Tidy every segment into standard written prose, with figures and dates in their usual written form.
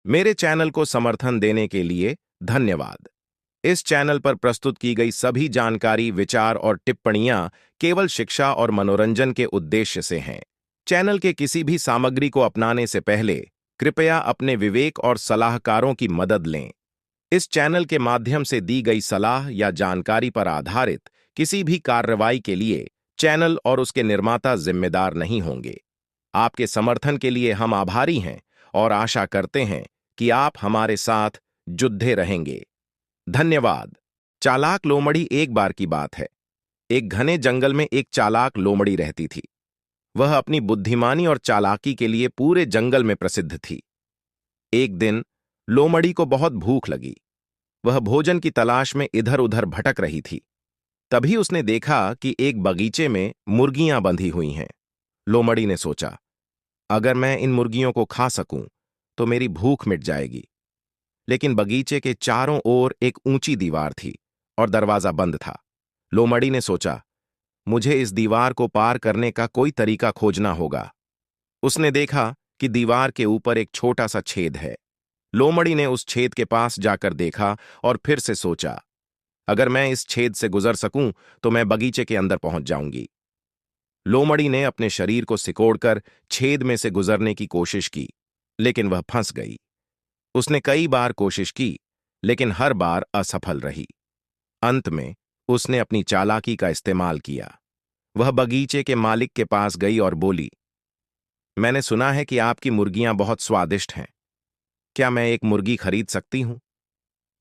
मेरे चैनल को समर्थन देने के लिए धन्यवाद। इस चैनल पर प्रस्तुत की गई सभी जानकारी, विचार और टिप्पणियां केवल शिक्षा और मनोरंजन के उद्देश्य से हैं। चैनल के किसी भी सामग्री को अपनाने से पहले कृपया अपने विवेक और सलाहकारों की मदद लें। इस चैनल के माध्यम से दी गई सलाह या जानकारी पर आधारित किसी भी कार्रवाई के लिए चैनल और उसके निर्माता जिम्मेदार नहीं होंगे। आपके समर्थन के लिए हम आभारी हैं और आशा करते हैं कि आप हमारे साथ जुड़े रहेंगे। धन्यवाद। चालाक लोमड़ी। एक बार की बात है, एक घने जंगल में एक चालाक लोमड़ी रहती थी। वह अपनी बुद्धिमानी और चालाकी के लिए पूरे जंगल में प्रसिद्ध थी। एक दिन लोमड़ी को बहुत भूख लगी। वह भोजन की तलाश में इधर-उधर भटक रही थी। तभी उसने देखा कि एक बगीचे में मुर्गियां बंधी हुई हैं। लोमड़ी ने सोचा, अगर मैं इन मुर्गियों को खा सकूं तो मेरी भूख मिट जाएगी। लेकिन बगीचे के चारों ओर एक ऊंची दीवार थी और दरवाजा बंद था। लोमड़ी ने सोचा, मुझे इस दीवार को पार करने का कोई तरीका खोजना होगा। उसने देखा कि दीवार के ऊपर एक छोटा सा छेद है। लोमड़ी ने उस छेद के पास जाकर देखा और फिर से सोचा, अगर मैं इस छेद से गुजर सकूं तो मैं बगीचे के अंदर पहुंच जाऊंगी। लोमड़ी ने अपने शरीर को सिकोड़कर छेद में से गुजरने की कोशिश की, लेकिन वह फंस गई। उसने कई बार कोशिश की, लेकिन हर बार असफल रही। अंत में उसने अपनी चालाकी का इस्तेमाल किया। वह बगीचे के मालिक के पास गई और बोली, मैंने सुना है कि आपकी मुर्गियां बहुत स्वादिष्ट हैं। क्या मैं एक मुर्गी खरीद सकती हूं?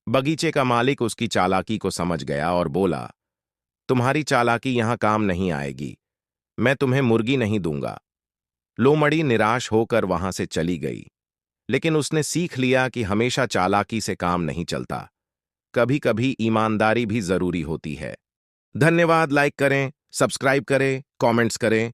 बगीचे का मालिक उसकी चालाकी को समझ गया और बोला, तुम्हारी चालाकी यहां काम नहीं आएगी। मैं तुम्हें मुर्गी नहीं दूंगा। लोमड़ी निराश होकर वहां से चली गई। लेकिन उसने सीख लिया कि हमेशा चालाकी से काम नहीं चलता। कभी कभी ईमानदारी भी जरूरी होती है। धन्यवाद। लाइक करें, सब्सक्राइब करें, कमेंट्स करें